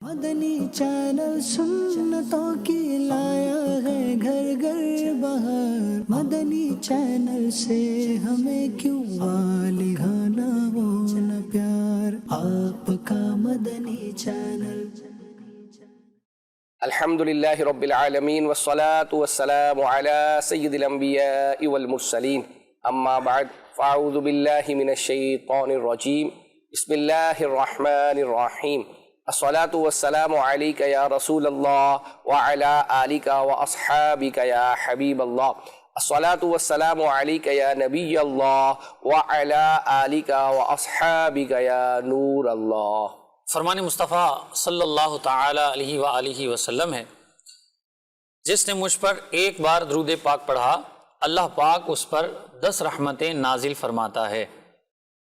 مدنی channel سنتوں کی لایا ہے گھر گھر بہار، مدنی چینل سے ہمیں کیوں گانا وہ نہ پیار، آپ کا مدنی چینل۔ الحمدللہ رب العالمین والصلاة والسلام علی سید الانبیاء والمرسلین، اما بعد فاعوذ باللہ من الشیطان الرجیم، بسم اللہ الرحمن الرحیم، الصلاة والسلام علیک یا رسول اللہ وعلی آلک واصحابک یا حبیب اللہ، الصلاة والسلام علیک یا نبی اللہ وعلی آلک واصحابک یا نور اللہ۔ فرمان مصطفیٰ صلی اللہ تعالی علیہ وآلہ وسلم ہے، جس نے مجھ پر ایک بار درود پاک پڑھا اللہ پاک اس پر 10 رحمتیں نازل فرماتا ہے۔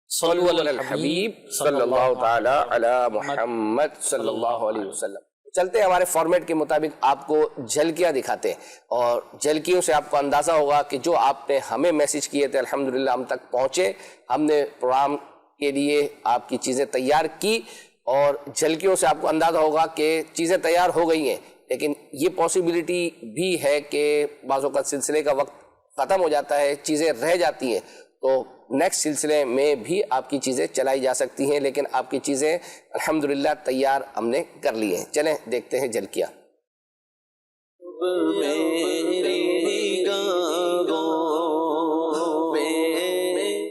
صلو علی الحبیب صلی اللہ تعالی علی محمد صلی اللہ علیہ وسلم۔ چلتے ہیں ہمارے فارمیٹ کے مطابق، آپ کو جھلکیاں دکھاتے ہیں، اور جھلکیوں سے آپ کو اندازہ ہوگا کہ جو آپ نے ہمیں میسج کیے تھے الحمدللہ ہم تک پہنچے، ہم نے پروگرام کے لیے آپ کی چیزیں تیار کی، اور جھلکیوں سے آپ کو اندازہ ہوگا کہ چیزیں تیار ہو گئی ہیں، لیکن یہ پاسبلٹی بھی ہے کہ بعض اوقات سلسلے کا وقت ختم ہو جاتا ہے، چیزیں رہ جاتی ہیں، تو نیکسٹ سلسلے میں بھی آپ کی چیزیں چلائی جا سکتی ہیں، لیکن آپ کی چیزیں الحمدللہ تیار ہم نے کر لی ہیں۔ چلیں دیکھتے ہیں جھلکیاں۔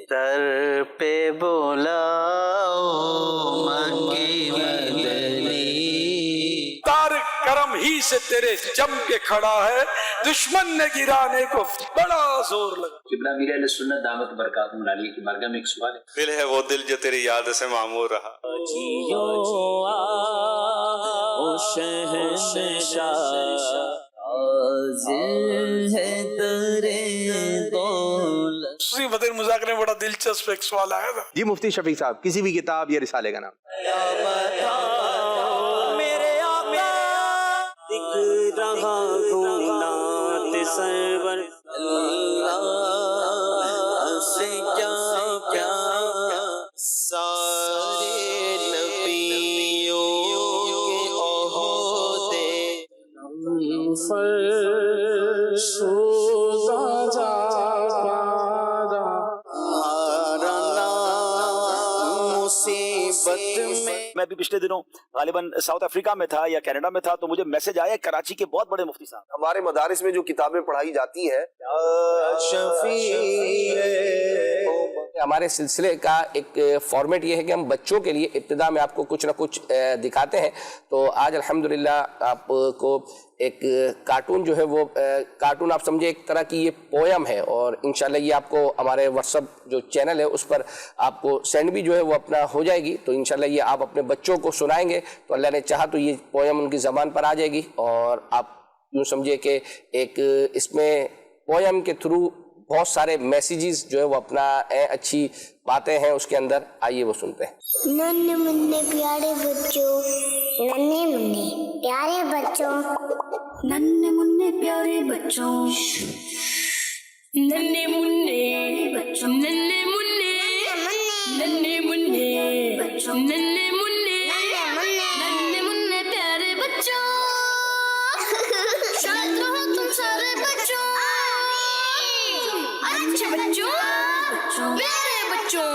سر پہ بولا کرم ہی سے تیرے جم کے کھڑا ہے، دشمن نے گرانے کو بڑا زور لگا۔ قبلہ امیر اہل سنت دعوت برکاتہم عالیہ کی بارگاہ میں ایک سوال ہے۔ دل ہے وہ دل جو تیری یاد سے معمور رہا۔ بدر مذاکرے میں بڑا دلچسپ ایک سوال آیا تھا۔ جی مفتی شفیق صاحب، کسی بھی کتاب یا رسالے کا نام۔ سرور اللہ سے کیا کیا سارے نبیوں کے عہدے فرسوزہ جا مصیبت میں۔ میں بھی پچھلے دنوں غالباً ساؤتھ افریقہ میں تھا یا کینیڈا میں تھا، تو مجھے میسج آیا کراچی کے بہت بڑے مفتی صاحب، ہمارے مدارس میں جو کتابیں پڑھائی جاتی ہیں، ہمارے سلسلے کا ایک فارمیٹ یہ ہے کہ ہم بچوں کے لیے ابتدا میں آپ کو کچھ نہ کچھ دکھاتے ہیں، تو آج الحمدللہ آپ کو ایک کارٹون جو ہے، وہ کارٹون آپ سمجھے ایک طرح کی یہ پویم ہے، اور انشاءاللہ یہ آپ کو ہمارے واٹس ایپ جو چینل ہے اس پر آپ کو سینڈ بھی جو ہے وہ اپنا ہو جائے گی، تو انشاءاللہ یہ آپ اپنے بچوں کو سنائیں گے تو اللہ نے چاہا تو یہ پویم ان کی زبان پر آ جائے گی، اور آپ یوں سمجھے کہ ایک اس میں پویم کے تھرو بہت سارے میسیجز جو ہے وہ اپنا اچھی باتیں ہیں اس کے اندر، آئیے وہ سنتے ہیں۔ ننھے منھے پیارے بچوں، ننھے منھے پیارے بچوں، ننھے منھے پیارے بچوں، ننھے منھے بچوں، ننھے منھے ننھے منھے بچوں، ننھے منھے ننھے منھے پیارے بچوں، شاد رہو تم سارے بچوں، اچھے بچوں، پیارے بچوں،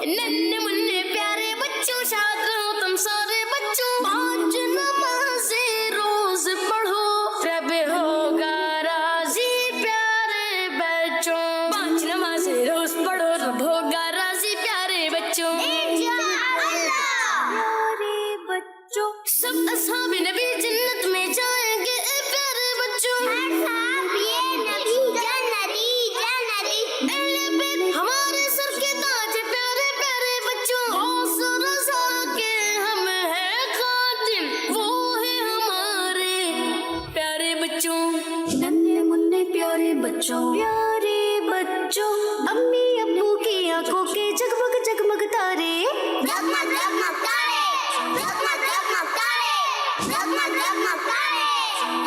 ننھے منھے پیارے بچوں، شاد رہو تم سارے بچوں، 5 نمازیں روز پڑھو، رب ہوگا راضی پیارے بچوں، 5 نمازیں روز پڑھو، رب ہوگا راضی پیارے بچوں، پیارے بچوں، سب اصحاب نبی جنت میں جائیں گے پیارے بچوں، ہمارے سر کے تاج پیارے پیارے بچوں، غوث رضا کے ہم ہیں خاتم، وہ ہے ہمارے پیارے بچوں، ننھے منھے پیارے بچوں، پیارے بچوں، امی ابو کی آنکھوں کے جگمگ جگمگ تارے، جگمگ جگمگ تارے، جگمگ جگمگ تارے، جگمگ جگمگ تارے،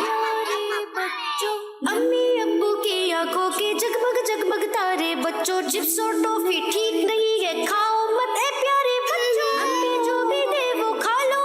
پیارے بچوں، امی ابو کی آنکھوں کے جگمگ جگمگ تارے، بچوں چپس اور ٹافی ٹھیک نہیں ہے، کھاؤ مت اے پیارے بچوں، امی جو بھی دے وہ کھا لو،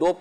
2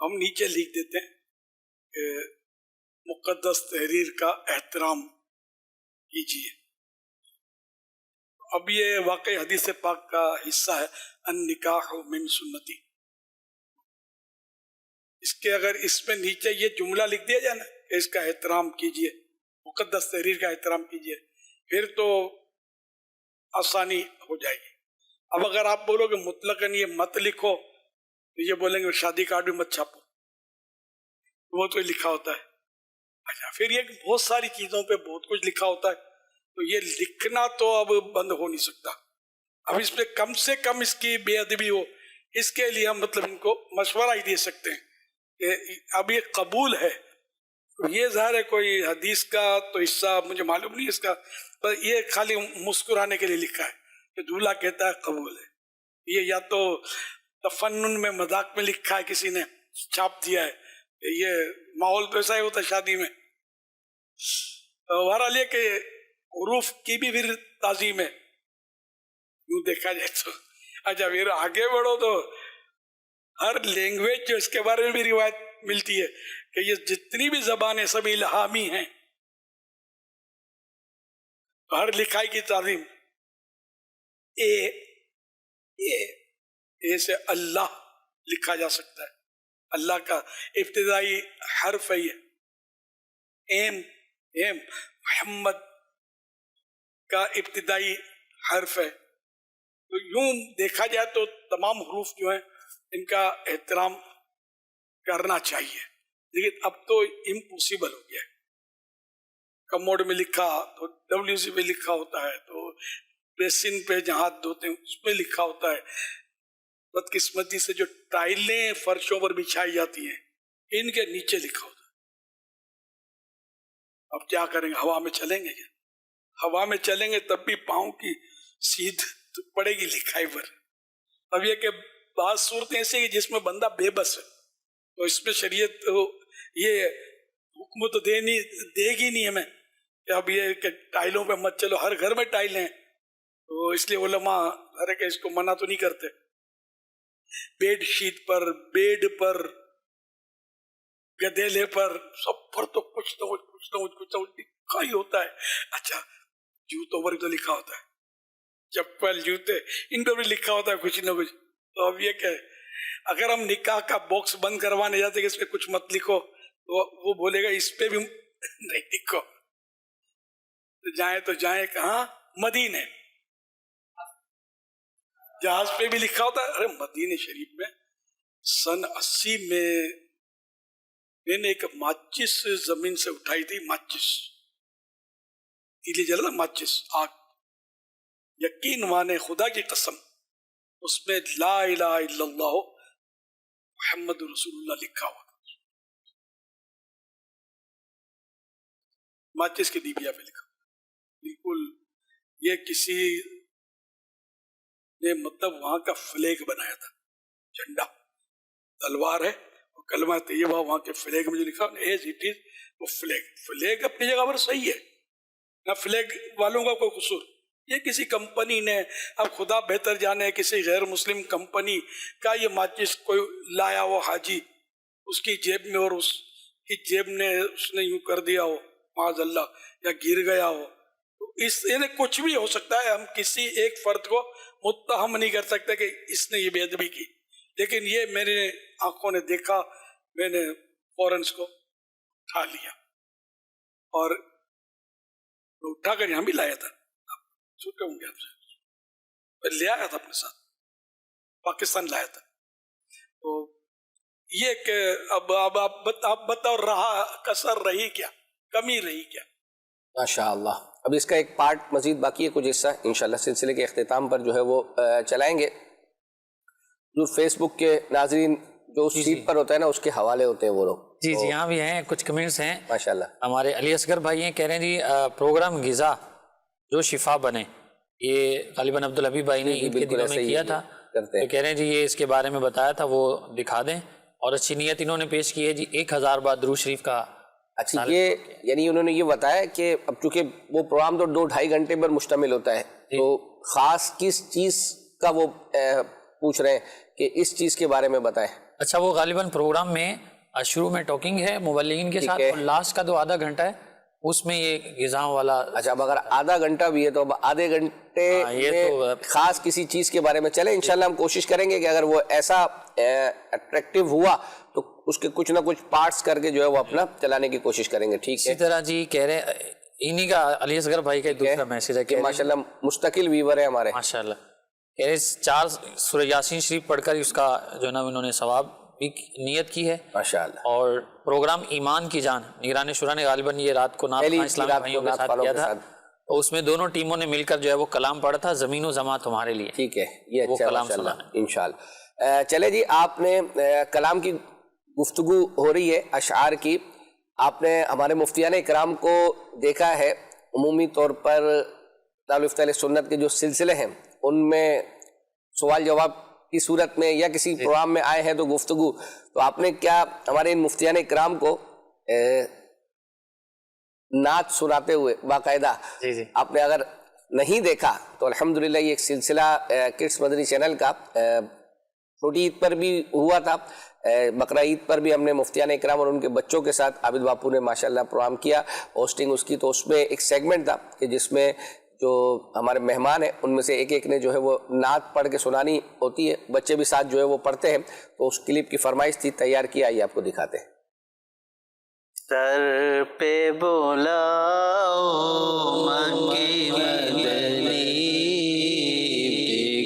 ہم نیچے لکھ دیتے ہیں کہ مقدس تحریر کا احترام کیجیے. اب یہ واقعی حدیث پاک کا حصہ ہے، النکاح من سنتی. اس کے اگر اس میں نیچے یہ جملہ لکھ دیا جائے نا کہ اس کا احترام کیجیے، مقدس تحریر کا احترام کیجیے، پھر تو آسانی ہو جائے گی. اب اگر آپ بولو کہ مطلقاً یہ مت لکھو تو یہ بولیں گے شادی کارڈ بھی مت چھاپو، وہ تو لکھا ہوتا ہے. اچھا، پھر یہ بہت ساری چیزوں پہ بہت کچھ لکھا ہوتا ہے، تو یہ لکھنا تو اب بند ہو نہیں سکتا. اب اس پہ کم سے کم اس کی بے ادبی ہو، اس کے لیے ہم مطلب ان کو مشورہ ہی دے سکتے ہیں کہ اب یہ قبول ہے. یہ ظاہر ہے کوئی حدیث کا تو حصہ مجھے معلوم نہیں اس کا، پر یہ خالی مسکرانے کے لیے لکھا ہے کہ دولہا کہتا ہے قبول ہے. یہ یا تو تفنن میں مذاق میں لکھا ہے، کسی نے چھاپ دیا ہے. یہ ماحول تو ایسا ہی ہوتا ہے شادی میں. بہرحال یہ کہ حروف کی بھی پھر تعظیم ہے یوں دیکھا جائے تو. اچھا، پھر آگے بڑھو تو ہر لینگویج جو اس کے بارے میں بھی روایت ملتی ہے کہ یہ جتنی بھی زبانیں سب الہامی ہیں، تو ہر لکھائی کی تعظیم. اے سے اللہ لکھا جا سکتا ہے، اللہ کا ابتدائی حرف ہے. یہ ایم محمد کا ابتدائی حرف ہے. تو یوں دیکھا جائے تو تمام حروف جو ہیں ان کا احترام کرنا چاہیے. لیکن اب تو امپوسیبل ہو گیا ہے. کموڈ میں لکھا تو WC پہ لکھا ہوتا ہے، تو بیسن پہ جہاں ہاتھ دھوتے ہیں اس پہ لکھا ہوتا ہے. بدقسمتی سے جو ٹائلیں فرشوں پر بچھائی جاتی ہیں ان کے نیچے لکھا ہوتا ہے. اب کیا کریں گے؟ ہوا میں چلیں گے کیا؟ ہوا میں چلیں گے تب بھی پاؤں کی سیدھ پڑے گی لکھائی پر. اب یہ کہ بعض صورتیں ایسی ہیں جس میں بندہ بے بس ہے، تو اس میں شریعت یہ حکم تو دے گی نہیں ہمیں کہ اب یہ کہ ٹائلوں پہ مت چلو. ہر گھر میں ٹائلیں ہیں، تو اس لیے علماء ہر ایک اس کو منع تو نہیں کرتے. بیڈ شیٹ پر، بیڈ پر، گدیلے پر، سب پر تو کچھ نہ کچھ لکھا ہی ہوتا ہے. اچھا، جوتوں پر تو لکھا ہوتا ہے، چپل، جوتے، ان پر بھی لکھا ہوتا ہے کچھ نہ کچھ. تو اب یہ کہ اگر ہم نکاح کا باکس بند کروانے جاتے کہ اس پہ کچھ مت لکھو، تو وہ بولے گا اس پہ بھی نہیں لکھو. تو جائیں کہاں؟ مدینے. جہاز پہ بھی لکھا ہوتا ہے. ارے مدینے شریف میں سن 80 میں نے ایک ماچس زمین سے اٹھائی تھی. ماچس تیلی جلا تھا، ماچس آگ. یقین مانے خدا کی قسم، اس میں لا الہ الا اللہ محمد رسول اللہ لکھا ہوا تھا. ماچس کے ڈیبیا پہ لکھا بالکل. یہ کسی نے مطلب وہاں کا فلیگ بنایا تھا، جھنڈا، تلوار ہے اور کلمہ طیبہ وہاں کے فلیگ میں جو لکھا ایز اٹ از، وہ فلیگ اپنی جگہ پر صحیح ہے، نہ فلیگ والوں کا کوئی قصور. یہ کسی کمپنی نے، اب خدا بہتر جانے کسی غیر مسلم کمپنی کا یہ ماچس کوئی لایا ہو حاجی اس کی جیب میں، اور اس کی جیب نے اس نے یوں کر دیا ہو معاذ اللہ، یا گر گیا ہو. اس یعنی کچھ بھی ہو سکتا ہے. ہم کسی ایک فرد کو متہم نہیں کر سکتے کہ اس نے یہ بے ادبی کی. لیکن یہ میرے آنکھوں نے دیکھا، میں نے فوراً اس کو اٹھا لیا اور اٹھا کر یہاں بھی لایا تھا. چھوٹے ہوں گے آپ سے، لے آیا تھا اپنے ساتھ، پاکستان لایا تھا. تو یہ کہ اب آپ بتاؤ، رہا کسر رہی کیا، کمی رہی کیا؟ ماشاءاللہ. اب اس کا ایک پارٹ مزید باقی ہے، کچھ حصہ انشاءاللہ سلسلے کے اختتام پر جو ہے وہ چلائیں گے. جو فیس بک کے ناظرین جو اس سیٹ پر ہوتا ہے نا، اس کے حوالے ہوتے ہیں وہ لوگ. جی یہاں بھی ہیں کچھ کمنٹس ہیں ماشاءاللہ. ہمارے علی اصغر بھائی ہیں، کہہ رہے ہیں جی پروگرام غذا جو شفا بنے، یہ غالباً عبدالحبیب بھائی نے عید کے دنوں میں کیا تھا، تو کہہ رہے ہیں جی یہ اس کے بارے میں بتایا تھا، وہ دکھا دیں. اور اچھی نیت انہوں نے پیش کی ہے جی 1000 بار درود شریف کا. اچھا، یہ یعنی انہوں نے یہ بتایا کہ اب چونکہ وہ پروگرام تو 2-2.5 گھنٹے پر مشتمل ہوتا ہے، تو خاص کس چیز کا وہ پوچھ رہے ہیں کہ اس چیز کے بارے میں بتائیں. اچھا وہ غالباً پروگرام میں شروع میں ٹاکنگ ہے مبلغین کے ساتھ اور لاسٹ کا جو آدھا گھنٹہ ہے اس میں یہ غذا والا. اچھا اب اگر آدھا گھنٹہ بھی ہے تو اب آدھے گھنٹے میں خاص کسی چیز کے بارے میں چلیں انشاءاللہ ہم کوشش کریں گے کہ اگر وہ ایسا اٹریکٹیو ہوا تو اس کے کچھ نہ کچھ پارٹس کر کے جو ہے وہ اپنا چلانے کی کوشش کریں گے. ٹھیک ہے. اسی طرح جی کہہ رہے انہی کا علی اصغر بھائی کا دوسرا میسج ہے کہ ماشاءاللہ مستقل ویور ہے ہمارے ماشاءاللہ کہہ رہے 4 سورہ یاسین شریف پڑھ کر اس کا جو ہے نا انہوں نے ثواب بھی نیت کی ہے ماشاءاللہ. اور پروگرام ایمان کی جان نگران شورا نے غالباً یہ رات کو نعت اسلامی بھائیوں کے ساتھ کیا تھا اور اس میں دونوں ٹیموں نے مل کر جو ہے وہ کلام پڑھا تھا زمین و زماں تمہارے لیے. ٹھیک ہے یہ وہ اچھا کلام ماشاءاللہ سنانا انشاءاللہ. چلے جی آپ نے کلام کی گفتگو ہو رہی ہے اشعار کی. آپ نے ہمارے مفتیان اکرام کو دیکھا ہے عمومی طور پر دارالفتہ اہل سنت کے جو سلسلے ہیں ان میں سوال جواب کی صورت میں یا کسی پروگرام میں آئے ہیں تو گفتگو تو آپ نے کیا ہمارے ان مفتیان اکرام کو نعت سناتے ہوئے باقاعدہ آپ نے اگر نہیں دیکھا تو الحمدللہ یہ ایک سلسلہ کڈس مدنی چینل کا چھوٹی عید پر بھی ہوا تھا, بقرہ عید پر بھی ہم نے مفتیان اکرام اور ان کے بچوں کے ساتھ عابد باپو نے ماشاءاللہ پروگرام کیا ہوسٹنگ اس کی. تو اس میں ایک سیگمنٹ تھا کہ جس میں جو ہمارے مہمان ہیں ان میں سے ایک ایک نے جو ہے وہ نعت پڑھ کے سنانی ہوتی ہے, بچے بھی ساتھ جو ہے وہ پڑھتے ہیں. تو اس کلپ کی فرمائش تھی, تیار کیا, آئیے آپ کو دکھاتے ہیں. سر پہ بولاؤ مکی مدنی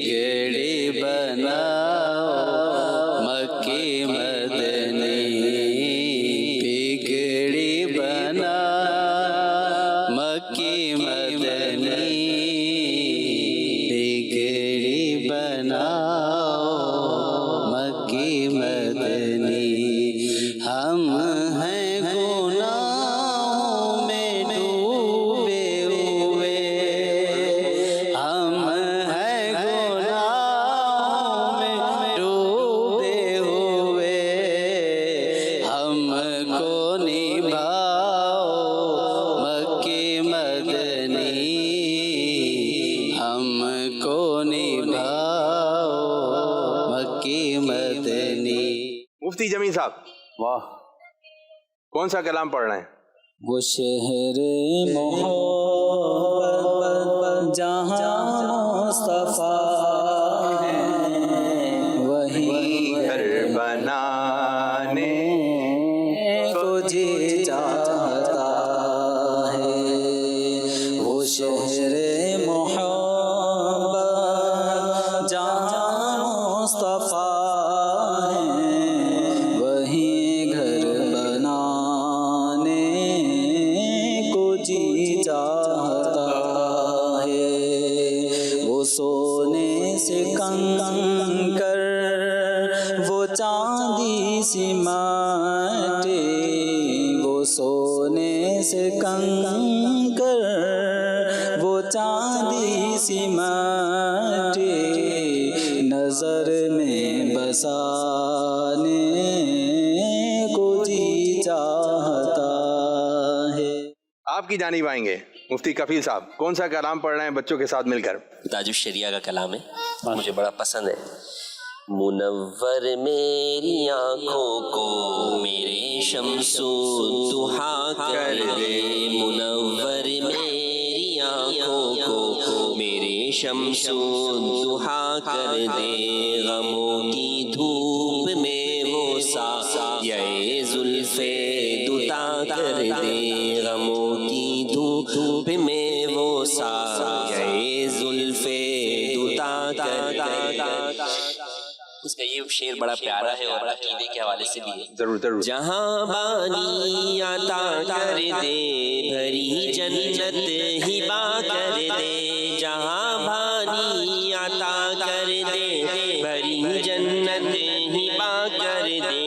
بگڑی بناؤ مکی مدنی بگڑی بنا مکی مدنی بگڑی بناؤ مکی مدنی. ہم ہیں گناہوں میں ڈوبے ہوئے, ہم ہیں گناہوں میں ڈوبے ہوئے, ہم کو نبھاؤ مکی مدنی, ہم کو نبھاؤ مکی مدنی. مفتی جمیل صاحب واہ کون سا کلام پڑھ رہے ہیں؟ وہ شہر محبت جہاں مصطفیٰ ہے وہی گھر بنانے کو جی چاہتا ہے. وہ شہر محبت جہاں مصطفیٰ ہے وہی گھر بنانے کو جی چاہتا ہے. وہ سونے سے کنکر وہ چاندی سی مٹی, وہ سونے سے کنکر وہ چاندی سی مٹی نظر میں بسانے کو جی چاہتا ہے. آپ کی جانب آئیں گے مفتی کفیل صاحب, کون سا کلام پڑھ رہے ہیں بچوں کے ساتھ مل کر؟ تاج الشریعہ کا کلام ہے, مجھے بڑا پسند ہے. منور میری آنکھوں کو میرے شمس الضحیٰ کر دے, منور میری آنکھوں کو میرے شمس الضحیٰ کر دے, غموں کی دھوپ میں وہ سایہ زلف دوتا کر دے, غموں کی دھوپ میں وہ سایہ زلف دوتا کر دے. اس کا یہ شعر بڑا پیارا ہے اور عقیدے کے حوالے سے بھی ہے. ضرور ضرور. جہاں بانی عطا کر دے بھری جنت ہبا کر دے, جہاں بانی عطا کر دے بھری جنت ہبا کر دے,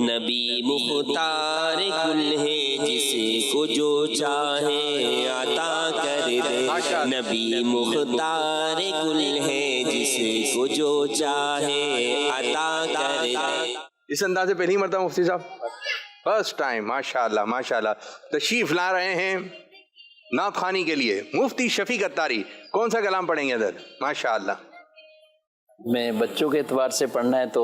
نبی مختار کل ہے جس کو جو چاہے عطا کر دے, نبی مختار کل ہے جس کو جو چاہے عطا کر دے. اس انداز سے پہلی مرتبہ مفتی صاحب فرسٹ ٹائم, ماشاءاللہ ماشاءاللہ. تشریف لا رہے ہیں نعت خوانی کے لیے مفتی شفیق اتاری, کون سا کلام پڑھیں گے ادھر؟ ماشاءاللہ. میں بچوں کے اعتبار سے پڑھنا ہے تو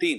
3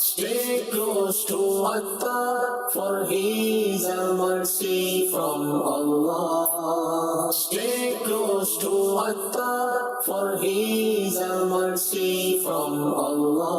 Stay close to Attar, for he is a mercy from Allah. Stay close to Attar, for he is a mercy from Allah.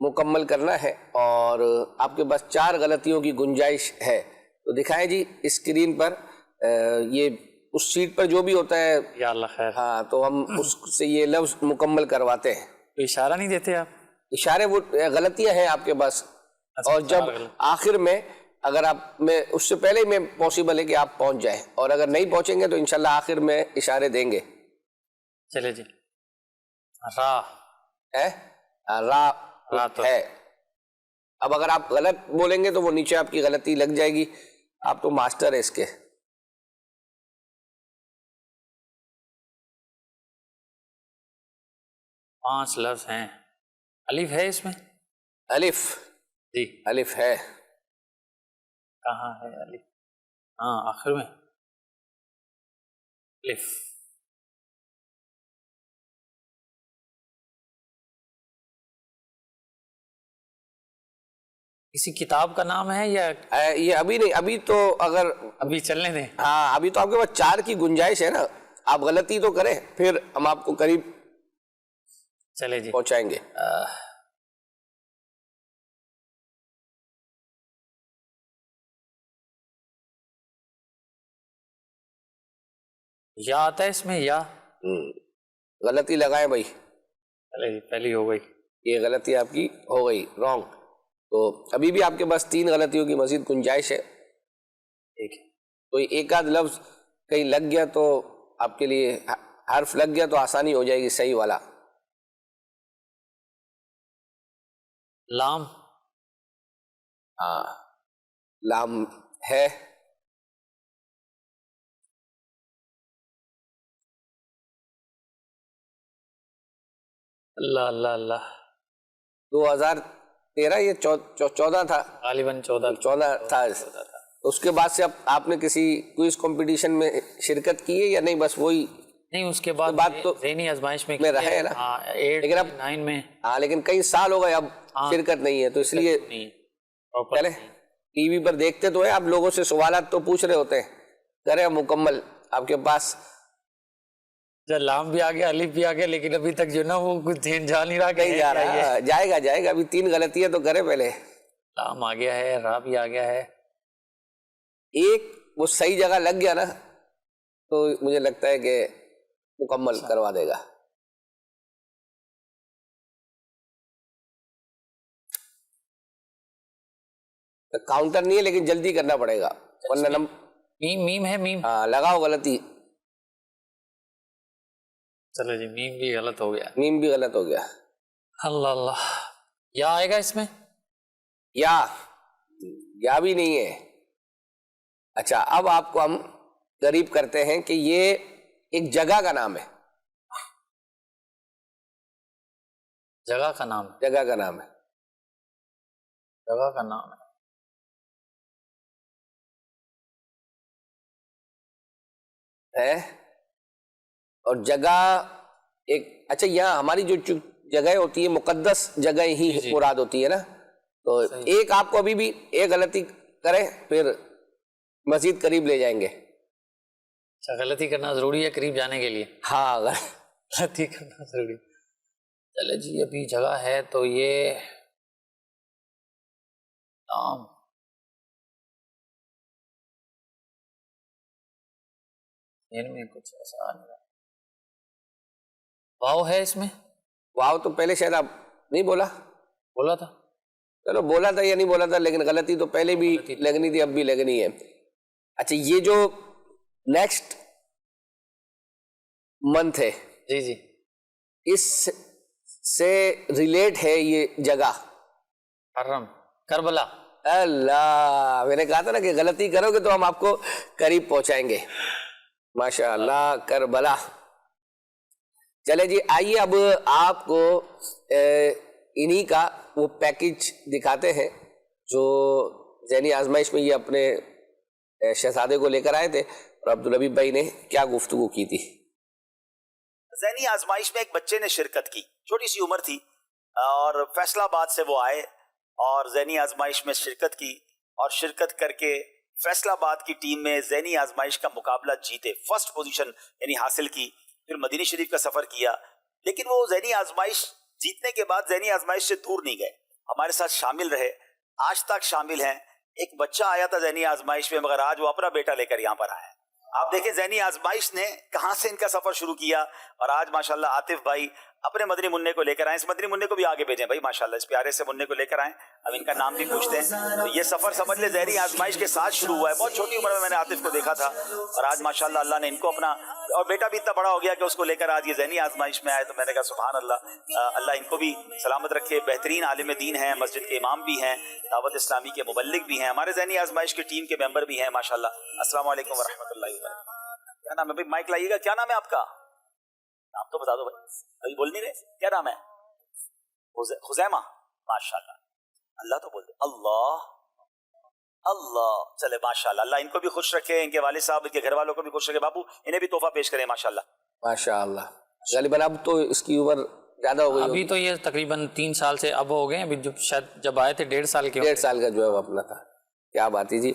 مکمل کرنا ہے اور آپ کے پاس 4 غلطیوں کی گنجائش ہے. تو دکھائیں جی اسکرین پر. یہ اس شیٹ پر جو بھی ہوتا ہے یا اللہ خیر. ہاں تو ہم اس سے یہ لفظ مکمل کرواتے ہیں. تو اشارہ نہیں دیتے آپ؟ اشارے وہ غلطیاں ہیں آپ کے پاس. اور جب آخر میں اگر آپ میں اس سے پہلے میں پاسبل ہے کہ آپ پہنچ جائیں, اور اگر نہیں پہنچیں گے تو انشاءاللہ آخر میں اشارے دیں گے. چلے جی. را ہے را تو ہے. اب اگر آپ غلط بولیں گے تو وہ نیچے آپ کی غلطی لگ جائے گی. آپ تو ماسٹر ہے اس کے. پانچ لفظ ہیں. الف ہے اس میں؟ الف جی الف ہے. کہاں ہے الف؟ ہاں آخر میں الف. کسی کتاب کا نام ہے یا یہ ابھی نہیں, ابھی تو اگر ابھی چلنے دیں؟ ہاں ابھی تو آپ کے پاس 4 کی گنجائش ہے نا. آپ غلطی تو کریں پھر ہم آپ کو قریب چلے جی پہنچائیں گے. یا آتا ہے اس میں یا؟ غلطی لگائیں بھائی. چلے جی پہلی ہو گئی. یہ غلطی آپ کی ہو گئی رانگ. تو ابھی بھی آپ کے پاس 3 غلطیوں کی مزید گنجائش ہے. ٹھیک ہے. تو ایک آدھ لفظ کہیں لگ گیا تو آپ کے لیے حرف لگ گیا تو آسانی ہو جائے گی صحیح والا. لام. ہاں لام ہے. اللہ اللہ اللہ. 2013 یہ 14 تھا غالباً 14 تھا. اس کے بعد سے اب آپ نے کسی کوئز کمپٹیشن میں شرکت کی ہے یا نہیں؟ بس وہی نہیں, اس کے بعد تو ذہنی آزمائش میں رہے ہیں نا. 8 اب 9 میں ہاں لیکن کئی سال ہو گئے اب شرکت نہیں ہے, تو اس لیے چلے ٹی وی پر دیکھتے تو ہیں آپ لوگوں سے سوالات تو پوچھ رہے ہوتے ہیں, کریں مکمل آپ کے پاس. لام بھی آ گیا الف بھی آ گیا, لیکن ابھی تک جو نا وہ کچھ دھیان جا نہیں رہا. نہیں جا رہا, جائے گا. ابھی 3 غلطیاں تو کرے پہلے. لام آ گیا ہے, را بھی آ گیا ہے. ایک وہ صحیح جگہ لگ گیا نا تو مجھے لگتا ہے کہ مکمل کروا دے گا. کاؤنٹر نہیں ہے لیکن جلدی کرنا پڑے گا ورنہ میم ہے. میم ہاں لگاؤ غلطی. چلو جی میم بھی غلط ہو گیا. میم بھی غلط ہو گیا. اللہ اللہ. یا آئے گا اس میں؟ یا بھی نہیں ہے. اچھا اب آپ کو ہم قریب کرتے ہیں کہ یہ ایک جگہ کا نام ہے. جگہ کا نام؟ جگہ کا نام ہے. جگہ کا نام ہے. اور جگہ ایک اچھا یہاں ہماری جو جگہ ہوتی ہے مقدس جگہ ہی مراد ہوتی ہے نا. تو ایک آپ کو ابھی بھی ایک غلطی کریں پھر مزید قریب لے جائیں گے. اچھا غلطی کرنا ضروری ہے قریب جانے کے لیے؟ ہاں غلطی کرنا ضروری. چلے جی ابھی جگہ ہے تو یہ نام میں کچھ ایسا نہیں. واو ہے اس میں؟ واو تو پہلے شاید آپ نہیں بولا تھا. چلو بولا تھا یا نہیں بولا تھا, لیکن غلطی تو پہلے بھی لگنی تھی اب بھی لگنی ہے. اچھا یہ جو نیکسٹ منتھ ہے جی اس سے ریلیٹ ہے یہ جگہ. حرم کربلا. اللہ میں نے کہا تھا نا کہ غلطی کرو گے تو ہم آپ کو قریب پہنچائیں گے. ماشاء اللہ کربلا. چلے جی آئیے اب آپ کو انہی کا وہ پیکج دکھاتے ہیں جو ذہنی آزمائش میں یہ اپنے شہزادے کو لے کر آئے تھے, اور عبدالحبیب بھائی نے کیا گفتگو کی تھی. ذہنی آزمائش میں ایک بچے نے شرکت کی, چھوٹی سی عمر تھی, اور فیصلہ آباد سے وہ آئے اور ذہنی آزمائش میں شرکت کی, اور شرکت کر کے فیصلہ آباد کی ٹیم میں ذہنی آزمائش کا مقابلہ جیتے, فرسٹ پوزیشن یعنی حاصل کی. پھر مدینہ شریف کا سفر کیا, لیکن وہ ذہنی آزمائش جیتنے کے بعد ذہنی آزمائش سے دور نہیں گئے. ہمارے ساتھ شامل رہے، آج تک شامل ہیں. ایک بچہ آیا تھا ذہنی آزمائش میں، مگر آج وہ اپنا بیٹا لے کر یہاں پر آیا ہے. آپ دیکھیں ذہنی آزمائش نے کہاں سے ان کا سفر شروع کیا، اور آج ماشاءاللہ عاطف بھائی اپنے مدنی منع کو لے کر آئیں. اس مدنی منع کو بھی آگے بھیجیں بھائی ماشاءاللہ، اس پیارے سے منع کو لے کر آئیں. اب ان کا نام بھی پوچھتے ہیں. تو یہ سفر سمجھ لے ذہنی آزمائش کے ساتھ شروع ہوا ہے. بہت چھوٹی عمر میں نے عاطف کو دیکھا تھا، اور آج ماشاءاللہ اللہ نے ان کو اپنا، اور بیٹا بھی اتنا بڑا ہو گیا کہ اس کو لے کر آج یہ ذہنی آزمائش میں آئے. تو میں نے کہا سبحان اللہ، اللہ ان کو بھی سلامت رکھے. بہترین عالم دین ہیں، مسجد کے امام بھی ہیں، دعوت اسلامی کے مبلغ بھی ہیں، ہمارے ذہنی آزمائش کی ٹیم کے ممبر بھی ہیں ماشاءاللہ. السلام علیکم ورحمۃ اللہ وبرکاتہ. کیا نام ہے بھائی؟ مائک لائیے گا. کیا نام ہے آپ کا؟ نام تو بتا دو بھائی، ابھی بول نہیں رہے. کیا نام ہے؟ خزیمہ. ماشاءاللہ، اللہ تو بول دے. اللہ اللہ. چلے ماشاءاللہ، اللہ ان کو بھی خوش رکھے، ان کے والد صاحب، ان کے گھر والوں کو بھی خوش رکھے. بابو انہیں بھی تحفہ پیش کریں ماشاءاللہ. ماشاءاللہ. غالباً اب تو اس کی عمر زیادہ ہو گئی ابھی تو یہ تقریباً 3 سال سے اب ہو گئے. ابھی جب آئے تھے 1.5 سال کے. 1.5 سال کا جو ہے وہ اپنا تھا. کیا بات ہے جی.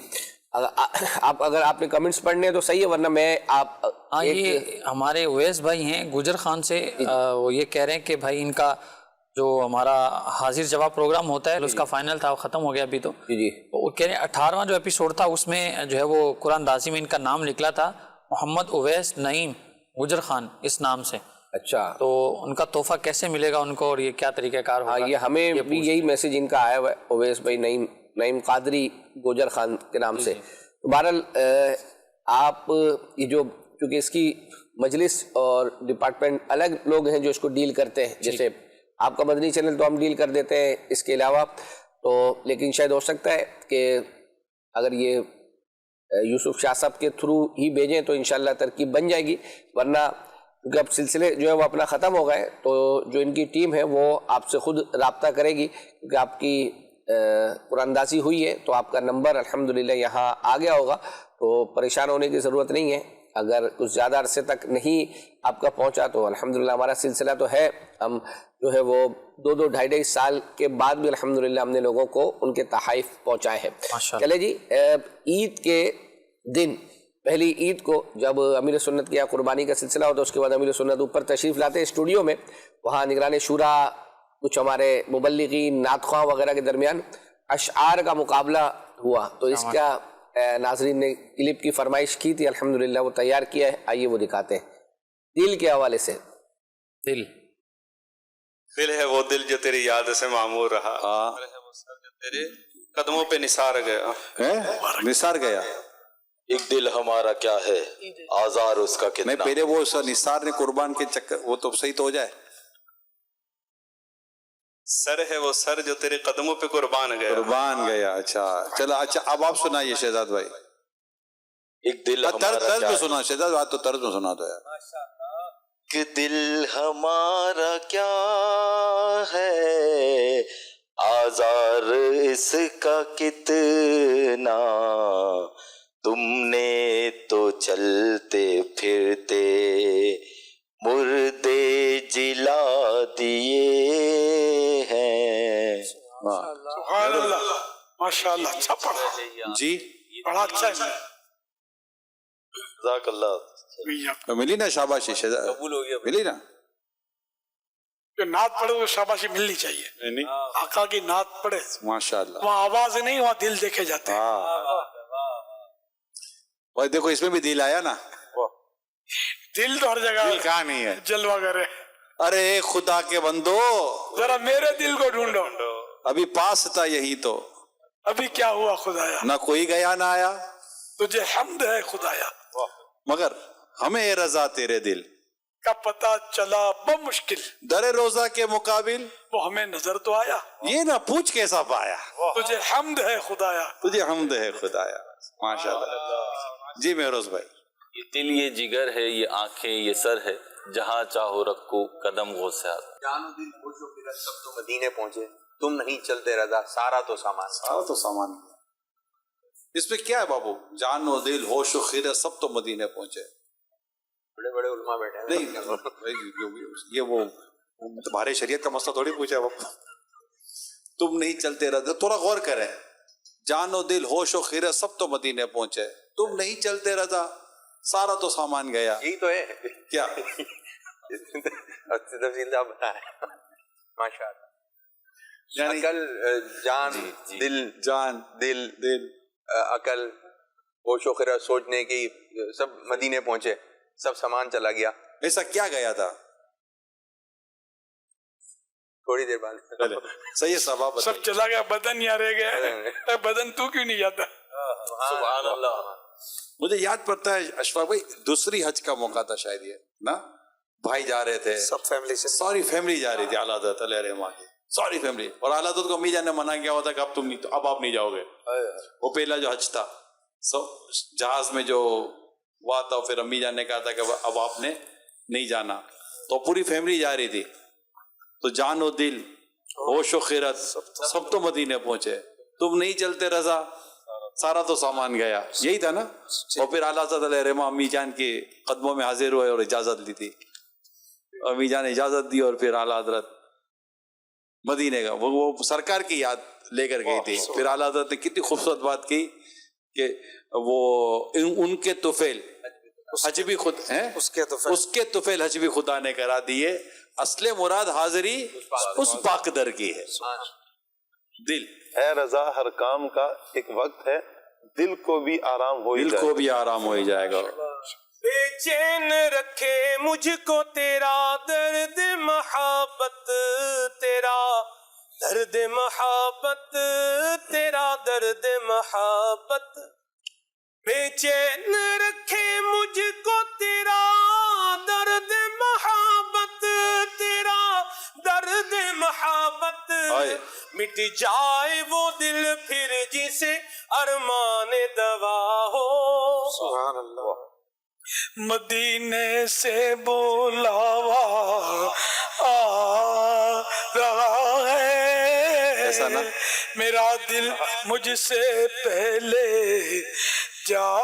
اگر آپ نے کمنٹس پڑھنے ہیں تو صحیح ہے، ورنہ میں آپ یہ ہمارے اویس بھائی ہیں گجر خان سے، وہ یہ کہہ رہے ہیں کہ بھائی ان کا جو ہمارا حاضر جواب پروگرام ہوتا ہے اس کا فائنل تھا، وہ ختم ہو گیا ابھی تو. جی وہ کہہ رہے ہیں 18واں جو ایپیسوڈ تھا اس میں جو ہے وہ قرآن دازی میں ان کا نام نکلا تھا محمد اویس نعیم گجر خان اس نام سے. اچھا، تو ان کا تحفہ کیسے ملے گا ان کو، اور یہ کیا طریقہ کار ہوگا؟ یہ ہمیں بھی یہی میسج ان کا آیا ہوا ہے، اویس بھائی نعیم قادری گوجر خان کے نام سے. بہرحال آپ یہ جو، کیونکہ اس کی مجلس اور ڈپارٹمنٹ الگ لوگ ہیں جو اس کو ڈیل کرتے ہیں، جیسے آپ کا مدنی چینل تو ہم ڈیل کر دیتے ہیں اس کے علاوہ تو، لیکن شاید ہو سکتا ہے کہ اگر یہ یوسف شاہ صاحب کے تھرو ہی بھیجیں تو انشاءاللہ ترکیب بن جائے گی. ورنہ کیونکہ اب سلسلے جو ہے وہ اپنا ختم ہو گئے تو جو ان کی ٹیم ہے وہ آپ سے خود رابطہ کرے گی، کیونکہ آپ کی قرآن اندازی ہوئی ہے تو آپ کا نمبر الحمدللہ یہاں آ گیا ہوگا، تو پریشان ہونے کی ضرورت نہیں ہے. اگر کچھ زیادہ عرصے تک نہیں آپ کا پہنچا تو الحمدللہ ہمارا سلسلہ تو ہے، ہم جو ہے وہ 2-2-2.5 سال کے بعد بھی الحمدللہ ہم نے لوگوں کو ان کے تحائف پہنچائے ہیں. چلے جی، عید کے دن، پہلی عید کو جب امیر سنت کی قربانی کا سلسلہ ہوتا ہے، اس کے بعد امیر سنت اوپر تشریف لاتے ہیں اسٹوڈیو میں، وہاں نگران شورا کچھ ہمارے مبلغین نعت خواں وغیرہ کے درمیان اشعار کا مقابلہ ہوا. تو اس کا ناظرین نے کلپ کی فرمائش کی تھی، الحمدللہ وہ تیار کیا ہے، آئیے وہ دکھاتے ہیں. دل کے حوالے سے. دل ہے وہ دل جو تیری یاد سے معمور رہا، دل ہے وہ سر جو تیرے قدموں پہ نثار گیا. نثار گیا. ایک دل ہمارا کیا ہے، آزار اس کا کتنا. نہیں، پہلے وہ نثار نے قربان کے چکر، وہ تو صحیح تو ہو جائے. سر ہے وہ سر جو تیرے قدموں پہ قربان گیا. قربان گیا. اچھا چلو، اچھا اب آپ سنائیے شہزاد بھائی. ایک دل ہمارا طرز کیا میں ہے. سنا شہزاد بھائی، تو طرز میں سنا دو یار. کہ دل ہمارا کیا ہے، آزار اس کا کتنا. تم نے تو چلتے پھرتے مردے جلا دیے ہیں. سبحان اللہ، ماشاءاللہ. اچھا پڑھا جی، بڑا اچھا ہے. جزاک اللہ. ملی نا شاباشی شہزاد؟ قبول ہو گیا. ملی نا. جو نعت پڑھے وہ شاباشی ملنی چاہیے. آقا کی نعت پڑھے، ماشاءاللہ. وہاں آواز نہیں، وہاں دل دیکھے جاتے ہیں. اور دیکھو اس میں بھی دل آیا نا. دل تو ہر جگہ دل کہاں نہیں ہے؟ جلوہ کرے. ارے خدا کے بندو، ذرا میرے دل کو ڈھونڈو. ابھی پاس تھا یہی تو. ابھی کیا ہوا خدایا؟ نہ کوئی گیا نہ آیا. تجھے حمد ہے خدایا، مگر ہمیں رضا تیرے دل کا پتہ چلا بمشکل. در روزہ کے مقابل وہ ہمیں نظر تو آیا. یہ نہ پوچھ کیسا پایا. تجھے حمد ہے خدایا. تجھے حمد ہے خدایا. ماشاءاللہ. جی مہروز بھائی. یہ دل، یہ جگر ہے، یہ آنکھیں، یہ سر ہے، جہاں چاہو رکھو قدم غوث. جان و دل خوش و خرد سب تو مدینے پہنچے، تم نہیں چلتے رضا سارا تو سامان. سارا تو سامان. اس میں کیا ہے بابو؟ جان و دل ہوش و خیرت سب تو مدینے پہنچے. بڑے بڑے علماء بیٹھے ہیں. نہیں، یہ وہ تمہارے شریعت کا مسئلہ تھوڑی پوچھا بابو. تم نہیں چلتے رضا، تھوڑا غور کریں. جان و دل ہوش و خیرت سب تو مدینے پہنچے، تم نہیں چلتے رضا سارا تو سامان گیا. یہی تو ہے. کیا تفصیل آپ بتا رہے ہیں. ماشاءاللہ. یعنی عقل، جان، دل، دل، عقل، ہوش و خرد، سوچنے کی، سب مدینے پہنچے، سب سامان چلا گیا. ایسا کیا گیا تھا؟ تھوڑی دیر بعد صحیح سبب سب چلا گیا، بدن یہاں رہ گیا. بدن تو کیوں نہیں جاتا؟ سبحان اللہ. مجھے یاد پڑتا ہے اشفاق بھائی، دوسری حج کا موقع تھا شاید یہ نا، بھائی جا رہے تھے، سب فیملی سے، ساری فیملی جا رہی تھی اعلیٰ حضرت علیہ رحمہ کی، ساری فیملی. اور اعلیٰ حضرت کو امی جان نے منع کیا ہوتا کہ اب تم نہیں، اب آپ نہیں جاؤ گے. وہ پہلا جو حج تھا، جہاز میں جو ہوا تھا، پھر امی جان نے کہا تھا کہ اب آپ نے نہیں جانا. تو پوری فیملی جا رہی تھی، تو جان و دل، ہوش و خیرت سب تو مدینے پہنچے. تم نہیں چلتے رضا، سارا تو سامان گیا. یہی تھا نا. اور پھر اعلیٰ حضرت علیہ رحمہ امی جان کے قدموں میں حاضر ہوئے اور اجازت لی تھی. امی جان نے اجازت دی اور پھر اعلیٰ حضرت مدینے کا وہ سرکار کی یاد لے کر گئی تھی. پھر اعلیٰ حضرت نے کتنی خوبصورت بات کی کہ وہ ان کے طفیل حج بھی خود ہیں، اس کے طفیل حج بھی خدا نے کرا دیے. اصل مراد حاضری اس پاک در کی ہے. دل ہے رضا، ہر کام کا ایک وقت ہے، دل کو بھی آرام ہو دل کو بھی آرام ہو جائے گا. بے چین رکھے مجھ کو تیرا درد محبت، تیرا درد محبت، تیرا درد محبت. بے چین رکھے مجھ کو تیرا درد محبت، تیرا درد محبت. مٹ جائے وہ دل پھر جسے ارمان دوا ہو. سبحان اللہ. مدینے سے بولاوا آ رہا ہے، میرا دل مجھ سے پہلے جا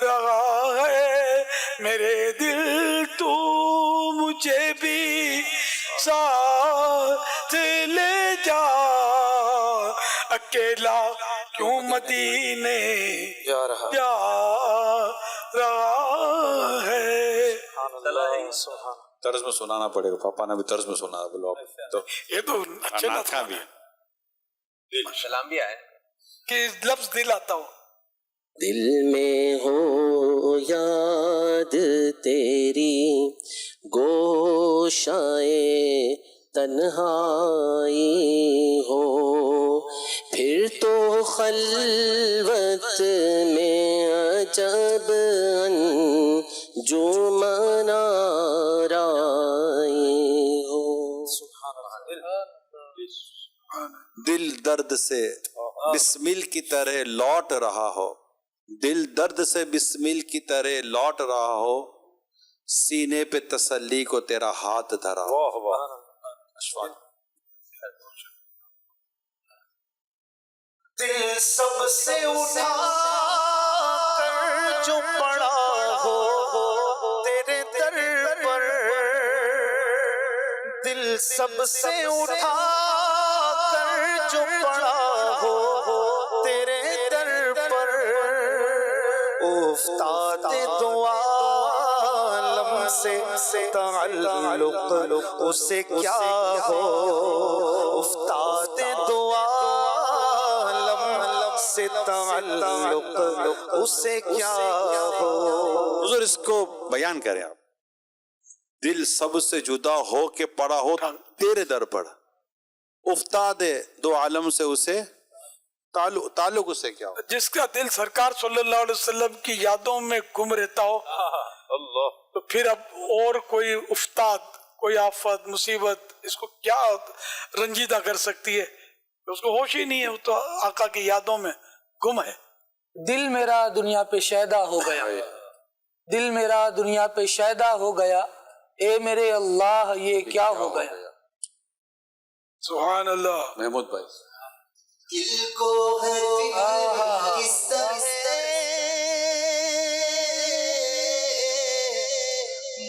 رہا ہے. میرے دل تو مجھے بھی ساتھ لے جا، اکیلا کیوں مدینے جا رہا ہے. طرز میں سنانا پڑے گا، پاپا نے بھی طرز میں سنا. بولو تو یہ تو اچھا بھی سلام بھی آئے کہ لفظ دل آتا ہو. دل میں ہو یاد تیری گوشائے تنہائی ہو، پھر تو خلوت میں عجب انجمن آرائی ہو. دل درد سے بسمل کی طرح لوٹ رہا ہو، دل درد سے بسمل کی طرح لوٹ رہا ہو، سینے پہ تسلی کو تیرا ہاتھ دھرا ہو. دل سب سے اٹھا کر جو پڑا ہو تیرے در پر، دل سب سے اٹھا کر جو پڑا ہو تیرے در پر، افتاد دو عالم سے تعلق اسے کیا ہو، افتاد دو سے تعلق اسے کیا ہو. حضور اس کو بیان کریں آپ. دل سب سے جدا ہو کے پڑا ہو تیرے در پر، افتاد دو عالم سے اسے تعلق اسے کیا ہو. جس کا دل سرکار صلی اللہ علیہ وسلم کی یادوں میں گم رہتا ہو، تو پھر اب اور کوئی افتاد، کوئی آفت، مصیبت اس کو کیا رنجیدہ کر سکتی ہے؟ اس کو ہوش ہی نہیں ہے، وہ تو آقا کی یادوں میں گم ہے. دل میرا دنیا پہ شیدا ہو گیا، دل میرا دنیا پہ شیدا ہو گیا، اے میرے اللہ یہ کیا ہو گیا. سبحان اللہ. محمود بھائی، دل کو ہے کس طرح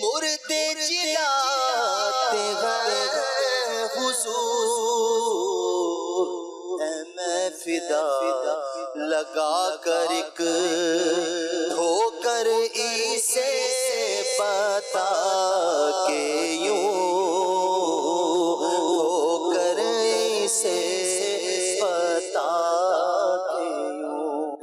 مردے جلاتے ہیں حضور، میں فدا لگا کر ایک ٹھوکر اسے بتا کے یوں ٹھوکر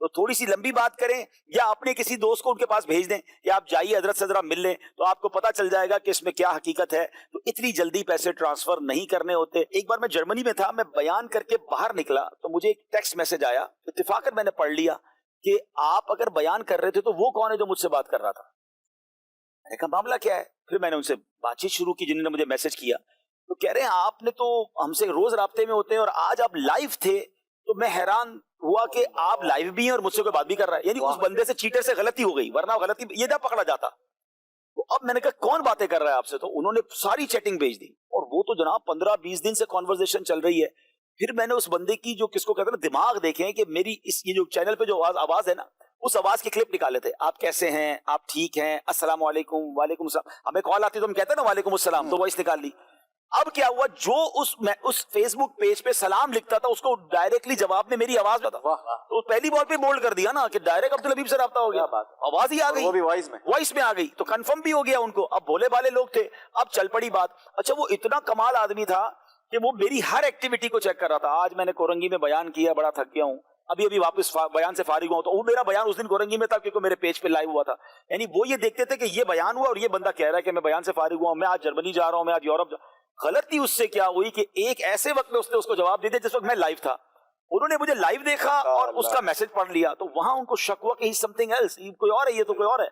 تو تھوڑی سی لمبی بات کریں یا اپنے کسی دوست کو ان کے پاس بھیج دیں کہ آپ جائیے حضرت سے ذرا مل لیں تو آپ کو پتا چل جائے گا کہ اس میں کیا حقیقت ہے. تو اتنی جلدی پیسے ٹرانسفر نہیں کرنے ہوتے. ایک بار میں جرمنی میں تھا, میں بیان کر کے باہر نکلا تو مجھے ایک ٹیکسٹ میسج آیا, اتفاقاً میں نے پڑھ لیا کہ آپ اگر بیان کر رہے تھے تو وہ کون ہے جو مجھ سے بات کر رہا تھا. میں نے کہا معاملہ کیا ہے؟ پھر میں نے ان سے بات چیت شروع کی جنہوں نے مجھے میسج کیا. تو کہہ رہے ہیں آپ نے تو ہم سے روز رابطے میں ہوتے ہیں اور آج آپ لائیو تھے تو میں حیران ہوا کہ آپ لائیو بھی ہیں اور مجھ سے کوئی بات بھی کر رہا ہے. یعنی اس بندے سے چیٹر سے غلطی ہو گئی, ورنہ غلطی یہ نہ پکڑا جاتا. تو اب میں نے کہا کون باتیں کر رہا ہے آپ سے؟ تو انہوں نے ساری چیٹنگ بھیج دی اور وہ تو جناب 15-20 دن سے کانورزیشن چل رہی ہے. پھر میں نے اس بندے کی جو کس کو کہتے ہیں نا دماغ دیکھیں کہ میری اس یہ جو چینل پہ جو آواز ہے نا اس آواز کی کلپ نکالے تھے. آپ کیسے ہیں, آپ ٹھیک ہیں, السلام علیکم, وعلیکم السلام. ہمیں کال آتی تو ہم کہتے ہیں نا وعلیکم السلام, تو وائس نکال لی. اب کیا ہوا, جو اس فیس بک پیج پہ سلام لکھتا تھا اس کو ڈائریکٹلی جواب میں میری آواز میں تھا. تو پہلی بار پہ بولڈ کر دیا نا کہ ڈائریکٹ عبدالحبیب سے رابطہ ہو گیا, آواز ہی آ گئی, وہ بھی وائس میں آ گئی, تو کنفرم بھی ہو گیا ان کو. اب بولے بالے لوگ تھے, اب چل پڑی بات. اچھا وہ اتنا کمال آدمی تھا کہ وہ میری ہر ایکٹیویٹی کو چیک کر رہا تھا. آج میں نے کورنگی میں بیان کیا, بڑا تھک گیا ہوں, ابھی واپس بیان سے فارغ ہوا. تو وہ میرا بیان اس دن کورنگی میں تھا کیونکہ میرے پیج پہ لائیو ہوا تھا. یعنی وہ یہ دیکھتے تھے کہ یہ بیان ہوا اور یہ بندہ کہہ رہا ہے کہ میں بیان سے فارغ ہوا ہوں, میں آج جرمنی جا رہا ہوں, میں آج یورپ. غلطی اس سے کیا ہوئی کہ ایک ایسے وقت میں اس نے اس کو جواب دے دیا جس وقت میں لائیو تھا. انہوں نے مجھے لائیو دیکھا اور اس کا میسج پڑھ لیا, تو وہاں ان کو شک ہوا کہ سمتھنگ ایلس, کوئی اور ہے, یہ تو کوئی اور ہے.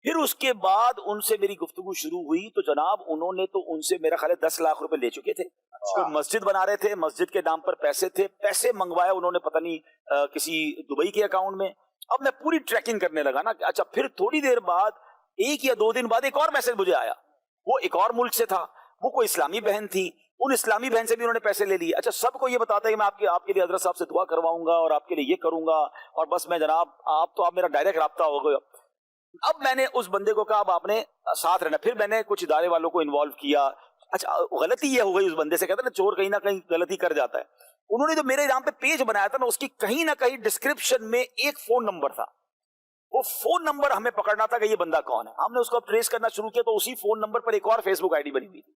پھر اس کے بعد ان سے میری گفتگو شروع ہوئی تو جناب انہوں نے تو ان سے میرا خیال ہے 10 لاکھ روپے لے چکے تھے. مسجد بنا رہے تھے, مسجد کے نام پر پیسے تھے, پیسے منگوائے انہوں نے پتہ نہیں کسی دبئی کے اکاؤنٹ میں. اب میں پوری ٹریکنگ کرنے لگا نا. اچھا پھر تھوڑی دیر بعد 1 یا 2 دن بعد ایک اور میسج مجھے آیا, وہ ایک اور ملک سے تھا, وہ کوئی اسلامی بہن تھی, ان اسلامی بہن سے بھی انہوں نے پیسے لے لیے. اچھا سب کو یہ بتاتا ہے کہ میں آپ کے لیے حضرت صاحب سے دعا کرواؤں گا اور آپ کے لیے یہ کروں گا اور بس میں جناب آپ میرا ڈائریکٹ رابطہ ہو گیا. اب میں نے اس بندے کو کہا اب آپ نے ساتھ رہنا. پھر میں نے کچھ ادارے والوں کو انوالو کیا. اچھا غلطی یہ ہو گئی اس بندے سے, کہتا ہے نا چور کہیں نہ کہیں غلطی کر جاتا ہے. انہوں نے جو میرے نام پہ پیج بنایا تھا نا اس کی کہیں نہ کہیں ڈسکرپشن میں ایک فون نمبر تھا. وہ فون نمبر ہمیں پکڑنا تھا کہ یہ بندہ کون ہے. ہم نے اس کو ٹریس کرنا شروع کیا تو اسی فون نمبر پر ایک اور فیس بک آئی ڈی بنی ہوئی تھی.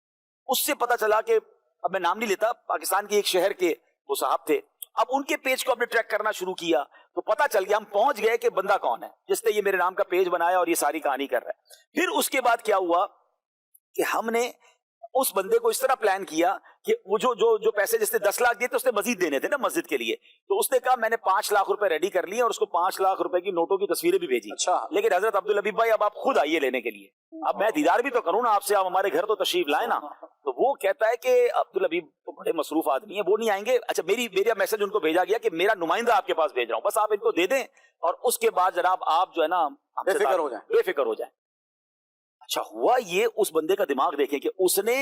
اس سے پتا چلا کہ اب میں نام نہیں لیتا, پاکستان کے ایک شہر کے وہ صاحب تھے. اب ان کے پیج کو ہم نے ٹریک کرنا شروع کیا تو پتا چل گیا, ہم پہنچ گئے کہ بندہ کون ہے جس نے یہ میرے نام کا پیج بنایا اور یہ ساری کہانی کر رہا ہے. پھر اس کے بعد کیا ہوا کہ ہم نے اس بندے کو اس طرح پلان کیا کہ وہ جو پیسے جس نے 10 لاکھ دیے تھے اس نے مزید دینے تھے نا مسجد کے لیے, تو اس نے کہا میں نے 5 لاکھ روپے ریڈی کر لیے اور اس کو 5 لاکھ روپے کی نوٹوں کی تصویریں بھی بھیجی. لیکن حضرت عبدالحبیب بھائی اب آپ خود آئیے لینے کے لیے, اب میں دیدار بھی تو کروں نا آپ سے, آپ ہمارے گھر تو تشریف لائیں نا. تو وہ کہتا ہے کہ عبدالحبیب تو بڑے مصروف آدمی ہیں, وہ نہیں آئیں گے. اچھا میرا میسج ان کو بھیجا گیا کہ میرا نمائندہ آپ کے پاس بھیج رہا ہوں, بس آپ ان کو دے دیں اور اس کے بعد جناب آپ جو ہے نا بے فکر ہو جائیں. اچھا ہوا یہ, اس بندے کا دماغ دیکھیں کہ اس نے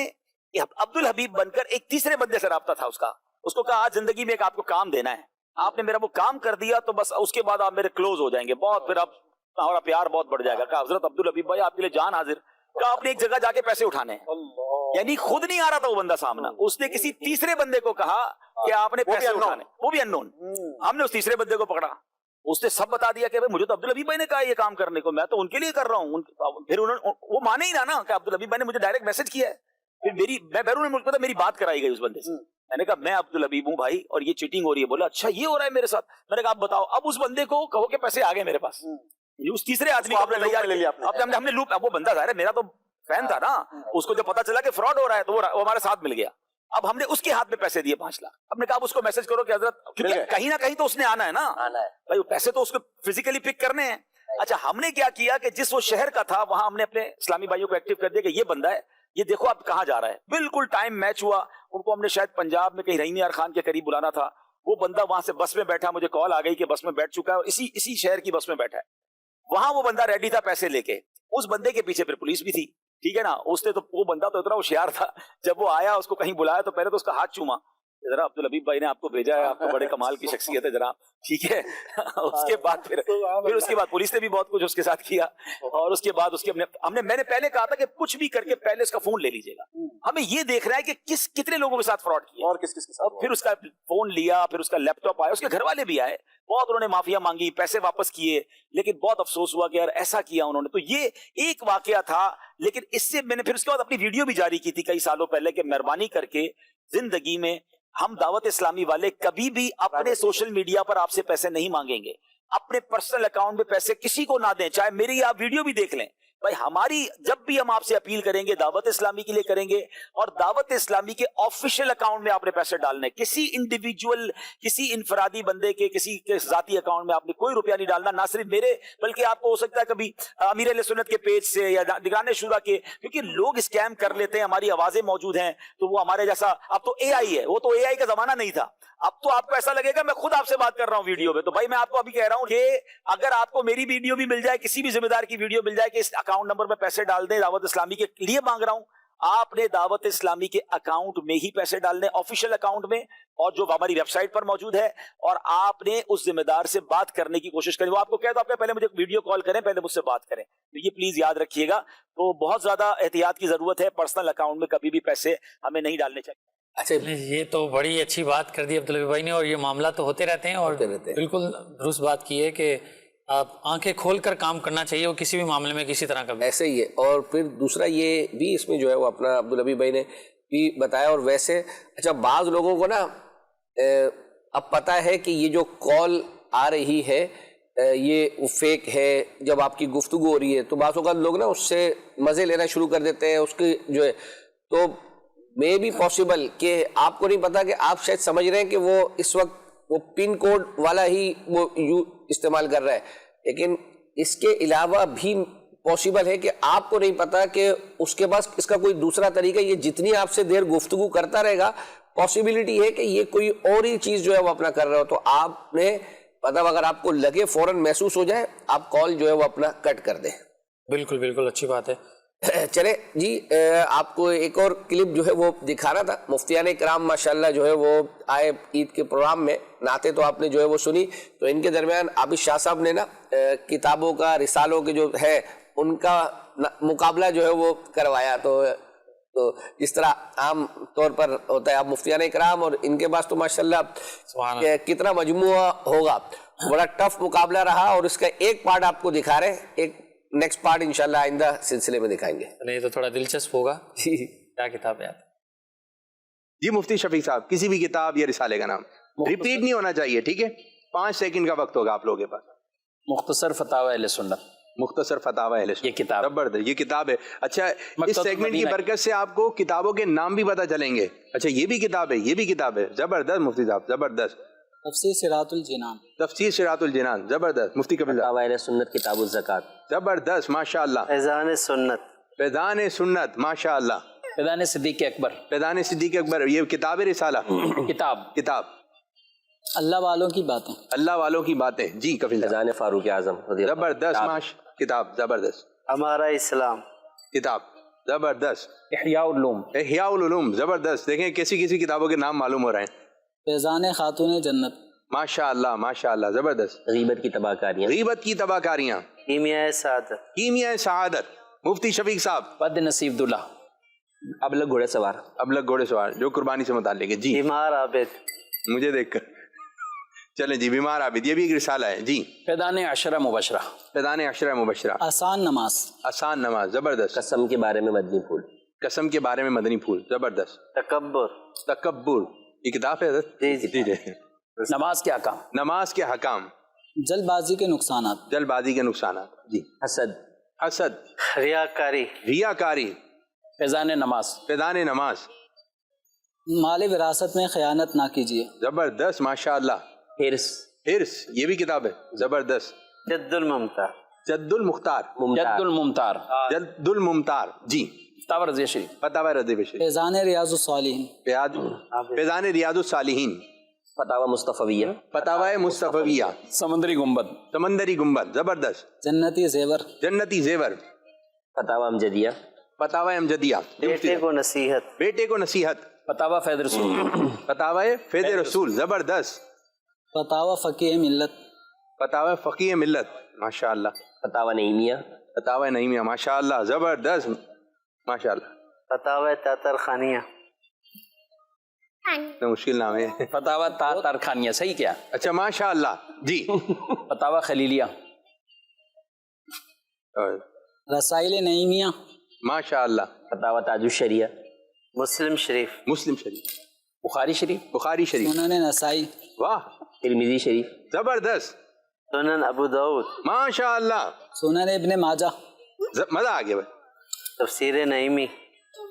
عبدالحبیب بن کر ایک تیسرے بندے سے رابطہ تھا اس کو کہا آج زندگی میں ایک آپ کو کام دینا ہے, آپ نے میرا وہ کام کر دیا تو بس اس کے بعد آپ میرے کلوز ہو جائیں گے بہت, پھر اب ہمارا پیار بہت بڑھ جائے گا. کہا حضرت عبدالحبیب بھائی آپ کے لیے جان حاضر. کہا آپ نے ایک جگہ جا کے پیسے اٹھانے ہیں. یعنی خود نہیں آ رہا تھا وہ بندہ سامنا, اس نے کسی تیسرے بندے کو کہا کہ آپ نے پیسے اٹھانے, وہ بھی اننون. ہم نے اس تیسرے بندے کو پکڑا, اس نے سب بتا دیا کہ مجھے تو عبدالحبیب بھائی نے کہا یہ کام کرنے کو, میں تو ان کے لیے کر رہا ہوں. پھر وہ مانے ہی نا کہ عبدالحبیب بھائی نے مجھے ڈائریکٹ میسج کیا ہے. پھر میں بیرون ملک میں تھا, میری بات کرائی گئی اس بندے سے. میں نے کہا میں عبدالحبیب ہوں بھائی اور یہ چیٹنگ ہو رہی ہے. بولا اچھا یہ ہو رہا ہے میرے ساتھ. میں نے کہا آپ بتاؤ. اب اس بندے کو کہو کہ پیسے آ گئے میرے پاس. اس تیسرے آدمی کو ہم نے لوپ, وہ بندہ ظاہر ہے میرا تو فین تھا نا, اس کو جب پتا چلا کہ فراڈ ہو رہا ہے تو وہ ہمارے ساتھ مل گیا. اب ہم نے اس کے ہاتھ میں پیسے دیے 5 لاکھ. ہم نے کہا اس کو میسج کرو کہ حضرت کہیں نہ کہیں تو اس نے آنا ہے نا بھائی, پیسے تو اس کو فزیکلی پک کرنے ہیں. اچھا ہم نے کیا کیا کہ جس وہ شہر کا تھا وہاں ہم نے اپنے اسلامی بھائیوں کو ایکٹیو کر دیا کہ یہ بندہ ہے, یہ دیکھو آپ کہاں جا رہا ہے. بالکل ٹائم میچ ہوا. ان کو ہم نے شاید پنجاب میں کہیں رحیم یار خان کے قریب بلانا تھا. وہ بندہ وہاں سے بس میں بیٹھا, مجھے کال آ گئی کہ بس میں بیٹھ چکا ہے اور اسی شہر کی بس میں بیٹھا ہے. وہاں وہ بندہ ریڈی تھا پیسے لے کے. اس بندے کے پیچھے پھر پولیس بھی تھی, ٹھیک ہے نا. اس نے تو وہ بندہ تو اتنا ہوشیار تھا, جب وہ آیا اس کو کہیں بلایا تو پہلے تو اس کا ہاتھ چوما, ذرا عبدالحبیب بھائی نے آپ کو بھیجا ہے, آپ کو بڑے کمال کی شخصیت ہے جناب, ٹھیک ہے. اس کے بعد پھر اس کے بعد پولیس نے بھی بہت کچھ اس کے ساتھ کیا. اور اس کے بعد میں نے پہلے کہا تھا کہ کچھ بھی کر کے پہلے اس کا فون لے لیجیے گا. ہمیں یہ دیکھ رہا ہے کہ کتنے لوگوں کے ساتھ فراڈ کیا اور کس کے ساتھ. پھر اس کا فون لیا, پھر اس کا لیپ ٹاپ آیا, اس کے گھر والے بھی آئے, بہت انہوں نے معافیا مانگی, پیسے واپس کیے, لیکن بہت افسوس ہوا کہ یار ایسا کیا انہوں نے. تو یہ ایک واقعہ تھا. لیکن اس سے میں نے پھر اس کے بعد اپنی ویڈیو بھی جاری کی تھی کئی سالوں پہلے کہ مہربانی کر کے زندگی میں ہم دعوت اسلامی والے کبھی بھی اپنے سوشل میڈیا پر آپ سے پیسے نہیں مانگیں گے. اپنے پرسنل اکاؤنٹ میں پیسے کسی کو نہ دیں, چاہے میری آپ ویڈیو بھی دیکھ لیں. بھائی ہماری جب بھی ہم آپ سے اپیل کریں گے دعوت اسلامی کے لیے کریں گے, اور دعوت اسلامی کے آفیشیل اکاؤنٹ میں آپ نے پیسے ڈالنے, کسی انڈیویجول کسی انفرادی بندے کے کسی کے ذاتی اکاؤنٹ میں آپ نے کوئی روپیہ نہیں ڈالنا, نہ صرف میرے بلکہ آپ کو ہو سکتا ہے کبھی امیر اہل سنت کے پیج سے یا نگران شورا کے, کیونکہ لوگ اسکیم کر لیتے ہیں, ہماری آوازیں موجود ہیں تو وہ ہمارے جیسا, اب تو اے آئی ہے, وہ تو اے آئی کا زمانہ نہیں تھا, اب تو آپ کو ایسا لگے گا میں خود آپ سے بات کر رہا ہوں ویڈیو پہ. تو بھائی میں آپ کو ابھی کہہ رہا ہوں کہ اگر آپ کو میری ویڈیو بھی مل جائے, کسی بھی ذمہ دار کی ویڈیو مل جائے کہ اس اکاؤنٹ نمبر میں پیسے ڈال دیں, دعوت اسلامی کے لیے مانگ رہا ہوں, آپ نے دعوت اسلامی کے اکاؤنٹ میں ہی پیسے ڈالنے, آفیشیل اکاؤنٹ میں, اور جو ہماری ویب سائٹ پر موجود ہے, اور آپ نے اس ذمہ دار سے بات کرنے کی کوشش کریں. وہ آپ کو کہہ دو آپ پہلے مجھے ویڈیو کال کریں, پہلے مجھ سے بات کریں, تو یہ پلیز یاد رکھیے گا. تو بہت زیادہ احتیاط کی ضرورت ہے, پرسنل اکاؤنٹ میں کبھی بھی پیسے ہمیں نہیں ڈالنے چاہیے. اچھا یہ تو بڑی اچھی بات کر دی عبداللہ بھائی نے, اور یہ معاملہ تو ہوتے رہتے ہیں, اور بالکل درست بات کی ہے کہ آپ آنکھیں کھول کر کام کرنا چاہیے, وہ کسی بھی معاملے میں کسی طرح کا ایسے ہی ہے. اور پھر دوسرا یہ بھی اس میں جو ہے وہ اپنا عبداللبی بھائی نے بھی بتایا. اور ویسے اچھا بعض لوگوں کو نا اب پتہ ہے کہ یہ جو کال آ رہی ہے یہ فیک ہے, جب آپ کی گفتگو ہو رہی ہے تو بعض اوقات لوگ نا اس سے مزے لینا شروع کر دیتے ہیں, اس کی جو ہے تو میں بھی پاسبل کہ آپ کو نہیں پتا کہ آپ شاید سمجھ رہے ہیں کہ وہ اس وقت وہ پن کوڈ والا ہی وہ استعمال کر رہا ہے, لیکن اس کے علاوہ بھی پاسبل ہے کہ آپ کو نہیں پتا کہ اس کے پاس اس کا کوئی دوسرا طریقہ, یہ جتنی آپ سے دیر گفتگو کرتا رہے گا پاسبلٹی ہے کہ یہ کوئی اور ہی چیز جو ہے وہ اپنا کر رہا ہو. تو آپ نے مطلب اگر آپ کو لگے فوراً محسوس ہو جائے, آپ کال جو ہے وہ اپنا کٹ کر دیں. بالکل بالکل اچھی بات ہے. چلے جی, آپ کو ایک اور کلپ جو ہے وہ دکھا رہا تھا. مفتیان کرام ماشاءاللہ جو ہے وہ آئے عید کے پروگرام میں, نعتیں تو آپ نے جو ہے وہ سنی, تو ان کے درمیان عابد شاہ صاحب نے نا کتابوں کا, رسالوں کے جو ہے ان کا مقابلہ جو ہے وہ کروایا. تو جس طرح عام طور پر ہوتا ہے, آپ مفتیان کرام اور ان کے پاس تو ماشاءاللہ کتنا مجموعہ ہوگا, بڑا ٹف مقابلہ رہا. اور اس کا ایک پارٹ آپ کو دکھا رہے ہیں, ایک نیکسٹ پارٹ انشاءاللہ آئندہ سلسلے میں دکھائیں گے. نہیں تو تھوڑا دلچسپ ہوگا. کیا کتاب ہے جی مفتی شفیق صاحب, کسی بھی کتاب یا رسالے کا نام ریپیٹ نہیں ہونا چاہیے, ٹھیک ہے؟ 5 سیکنڈ کا وقت ہوگا آپ لوگوں کے پاس. مختصر فتاوی اہل سنت, مختصر فتاوی اہل سنت, یہ کتاب زبردست, یہ کتاب ہے. اچھا اس سیگمنٹ کی برکت سے آپ کو کتابوں کے نام بھی پتہ چلیں گے. اچھا یہ بھی کتاب ہے, یہ بھی کتاب ہے, زبردست مفتی صاحب, زبردست. تفسیر صراط الجنان, تفسیر صراط الجنان, زبردست. مفتی کبیر فتاوی اہل سنت کتاب الزکات, زبردست ماشاءاللہ. فیضان سنت, فیضان سنت ماشاءاللہ. فیضان صدیق اکبر, فیضان صدیق اکبر, یہ کتاب رسالہ, کتاب اللہ والوں کی باتیں, اللہ والوں کی باتیں. جی کفیل, فیضان فاروق اعظم, زبردست کتاب, زبردست. ہمارا اسلام کتاب, زبردست. احیاء العلوم, احیاء العلوم, زبردست. دیکھیں کسی کتابوں کے نام معلوم ہو رہے ہیں. فیضان خاتون جنت, ماشاءاللہ ماشاءاللہ, زبردست. غیبت کی تباہ کاریاں, غیبت کی تباہ کاریاں, کیمیائے سعادت, کیمیائے سعادت. مفتی شفیق صاحب, بد نصیب دلہ, ابلغ گھوڑے سوار, ابلغ گھوڑے سوار جو قربانی سے متعلق ہے. جی بیمار عابد, مجھے دیکھ کر چلیں جی, بیمار عابد, یہ بھی ایک رسالہ ہے. جی فیضان عشرہ مبشرہ, فیضان عشرہ مبشرہ, آسان نماز, آسان نماز, زبردست. قسم کے بارے میں مدنی پھول, قسم کے بارے میں مدنی پھول, زبردست. تکبر, تکبر, یہ کتاب ہے حضرت. جی نماز کے احکام, نماز کے حکام, جلد بازی کے نقصانات, جلد بازی کے نقصانات. جی حسد, حسد, ریاکاری, ریاکاری, فیضان نماز, فیضان نماز, مال وراثت میں خیانت نہ کیجیے, زبردست ماشاءاللہ. حرص, حرص, یہ بھی کتاب ہے, زبردست. جد الممتار, جد المختار, جد الممتار, جد الممتار. جی فتاوی رضیہ شریف, فتاوی رضیہ شریف, فیضان ریاض الصالحین, فیضان ریاض الصالحین, فتاوی مصطفیہ, فتاوی مصطفیہ, سمندری گنبد, سمندری گنبد, زبردست. جنتی زیور, جنتی زیور, فتاوی امجدیہ, فتاوی امجدیہ, بیٹے کو نصیحت, بیٹے کو نصیحت, فتاوی فیض رسول, فتاوی فیض رسول, زبردست. فتاوی فقیہ ملت, فتاوی فقیہ ملت, ماشاءاللہ. فتاوی نعیمیہ, فتاوی نعیمیہ, ماشاءاللہ, زبردست ماشاءاللہ. فتاوی تاتر خانیہ, مشکل نام ہے. فتاوی تاتر خانیہ, صحیح کیا, اچھا ماشاءاللہ. جی فتاوی خلیلیہ, رسائل نعیمیہ, ماشاءاللہ. فتاوی تاج الشریعہ, مسلم شریف, مسلم شریف, بخاری شریف, بخاری شریف, سنن نسائی, واہ, ترمذی شریف, زبردست. سنن ابو داؤد. ماشاء اللہ. سنن ابن ماجہ. مزہ آ گیا بھائی. تفسیر نعیمی.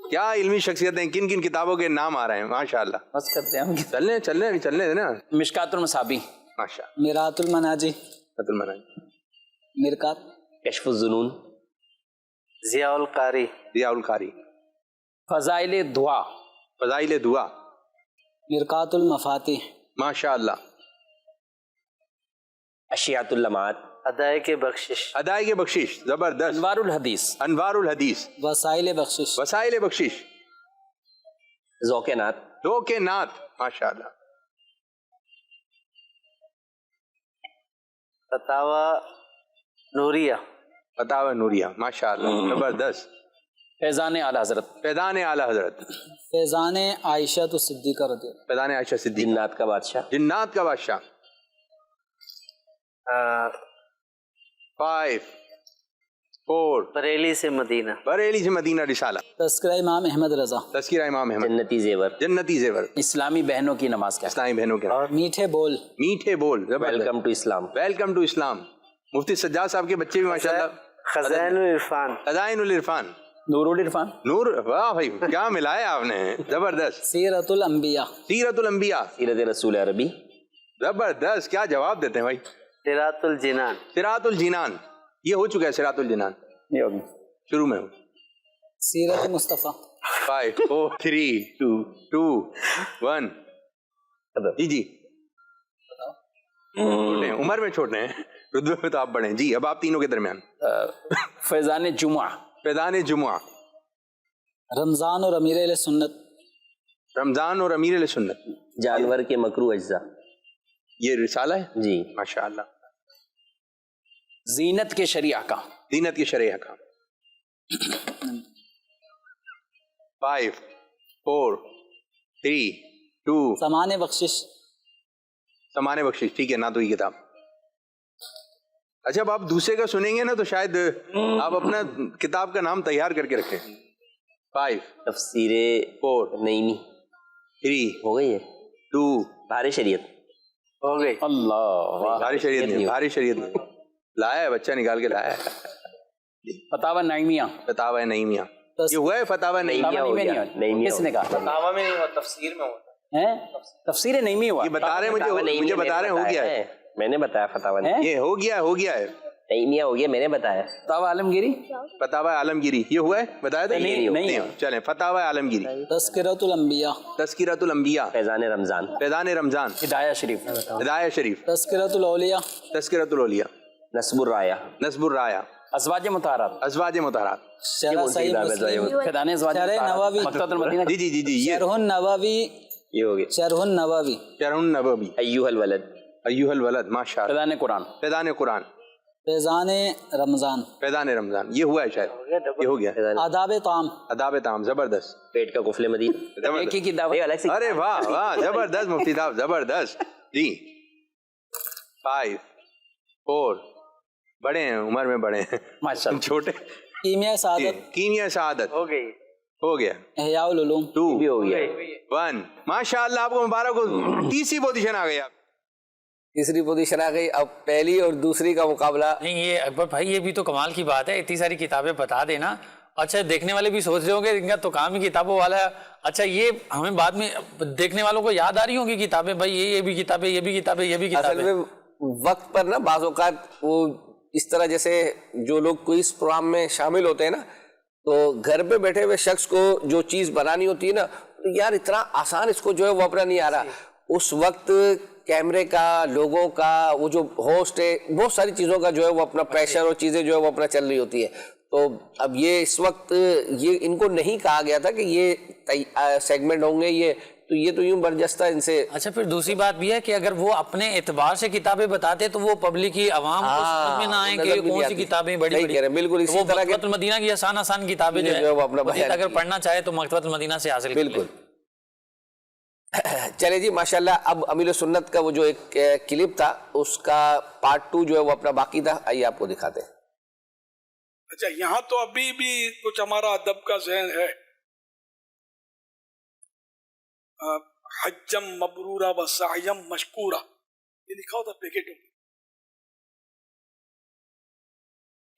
کیا علمی شخصیتیں, کن کن کتابوں کے نام آ رہے ہیں, ماشاء اللہ. بس کرتے ہیں ہم. چلنے دینا. مشکات المصابی. ماشاء. میرات المناجی. مرکات. کشف الظنون. ضیاء القاری. فضائل دعا. فضائل دعا. مرکات المفاتیح. ماشاء اللہ. اشیات اللمعات. ادائے بخشش. زبردست. انوار الحدیث. وسائل بخشش. ذوق نعت. ماشاء اللہ. فتاوی نوریہ. ماشاء اللہ. زبردست. فیضان اعلی حضرت. فیضان عائشہ صدیقہ رضی اللہ. فیضان عائشہ صدیقہ. جنات کا بادشاہ. 5 4. بریلی سے مدینہ رسالہ. تذکرہ امام احمد رضا. جنتی زیور. اسلامی بہنوں کی نماز کا. اور میٹھے بول. ویلکم ٹو اسلام. مفتی سجاد صاحب کے بچے بھی ماشاءاللہ. خزائن العرفان. نور العرفان. واہ بھائی کیا ملایا آپ نے, زبردست. سیرت الانبیاء. سیرت رسول عربی. زبردست. کیا جواب دیتے ہیں بھائی. سراط الجنان. یہ ہو چکا ہے سراط الجنان. شروع میں ہو. سیرت مصطفیٰ. 5 4 3 2 1. جی عمر میں چھوٹے ہیں, رتبے میں تو آپ بڑے ہیں. جی اب آپ تینوں کے درمیان. فیضان جمعہ. رمضان اور امیر اہل سنت. جانور کے مکروہ اجزاء. یہ رسالہ ہے جی. ماشاء اللہ. زینت کے شرعیہ کا. 5 4 3 2. سامان بخشش. ٹھیک ہے نا, تو یہ کتاب. اچھا اب آپ دوسرے کا سنیں گے نا تو شاید آپ اپنا کتاب کا نام تیار کر کے رکھیں. 5 تفسیر 4 نعیمی. 3 ہو گئی ہے. 2 بھاری شریعت. ہو گئی. اللہ. بھاری شریعت نہیں لایا ہے, بچہ نکال کے لایا ہے. فتاوی نعیمیہ. یہ ہوا ہے فتاوی نعیمیہ. کس نے کہا؟ فتاوی میں نہیں ہوا, تفسیر میں ہوا. تفسیر نعیمی ہوا. یہ بتا رہے ہیں مجھے بتا رہے ہیں ہو گیا ہے. میں نے بتایا فتاوی. یہ ہو گیا ہے. نعیمیہ ہو گیا, میں نے بتایا. فتاوی عالمگیری. یہ ہوا ہے, بتایا تھا نہیں. چلیں فتاوی عالمگیری. تذکرۃ الانبیاء. فیضان رمضان. ہدایہ شریف. تذکرۃ الاولیاء. نصب الرایا. ازواج مطہرات. شرح صحیح مسلم. شرح نووی. جی شرح النووی. یہ ہو گیا. شرح النووی. ایوہ الولد. ماشاء اللہ. فیضان قرآن. فیضان رمضان. یہ ہوا ہے شاید. یہ ہو گیا. آداب طعام. زبردست. پیٹ کا قفل مدینہ. ایک ہی کی دعوت. ارے واہ زبردست مفتی صاحب, زبردست. جی 5 4. بڑے ہیں, عمر میں بڑے ہیں ماشاءاللہ. چھوٹے. کیمیا سعادت. ہو گیا. احیاء العلوم. 2 بھی ہو گیا. 1. ماشاء اللہ آپ کو مبارک ہو. تیسری پوزیشن آ گئی. تیسری پوزیشن آ گئی. اب پہلی اور دوسری کا مقابلہ. نہیں یہ اکبر بھائی یہ بھی تو کمال کی بات ہے, اتنی ساری کتابیں بتا دینا. اچھا دیکھنے والے بھی سوچ رہے ہوں گے ان کا تو کام ہی کتابوں والا ہے. اچھا یہ ہمیں بعد میں دیکھنے والوں کو یاد آ رہی ہوں گی کتابیں, بھائی یہ بھی کتابیں, یہ بھی کتابیں, یہ بھی کتابیں. اصل میں وقت پر نا بعض اوقات وہ اس طرح جیسے جو لوگ کوئز پروگرام میں شامل ہوتے ہیں نا, تو گھر پہ بیٹھے ہوئے شخص کو جو چیز بنانی ہوتی ہے نا, یار اتنا آسان اس کو جو ہے وہ اپنا نہیں آ رہا. اس وقت کیمرے کا, لوگوں کا, وہ جو ہوسٹ ہے, بہت ساری چیزوں کا جو ہے وہ اپنا پریشر اور چیزیں جو ہے وہ اپنا چل رہی ہوتی ہے. تو اب یہ اس وقت یہ ان کو نہیں کہا گیا تھا کہ یہ سیگمنٹ ہوں گے, یہ تو یوں برجستہ ان سے. اچھا پھر دوسری بات بھی ہے کہ اگر وہ اپنے اعتبار سے کتابیں بتاتے تو وہ پبلک کی عوام کو سمجھ میں نہ آئیں کہ کون سی کتابیں بڑی بڑی. بالکل اسی طرح مکتبۃ المدینہ کی آسان کتابیں جو ہے اگر پڑھنا چاہے تو مکتبۃ المدینہ سے حاصل. بالکل. چلے جی ماشاءاللہ. اب امیر سنت کا وہ جو ایک کلپ تھا اس کا پارٹ 2 جو ہے وہ اپنا باقی تھا, آئیے آپ کو دکھاتے ہیں. اچھا یہاں تو ابھی بھی کچھ ہمارا ادب کا ذہن ہے. حجم مبرورہ و سعیم مشکورہ, یہ لکھا ہوتا پیکٹوں میں.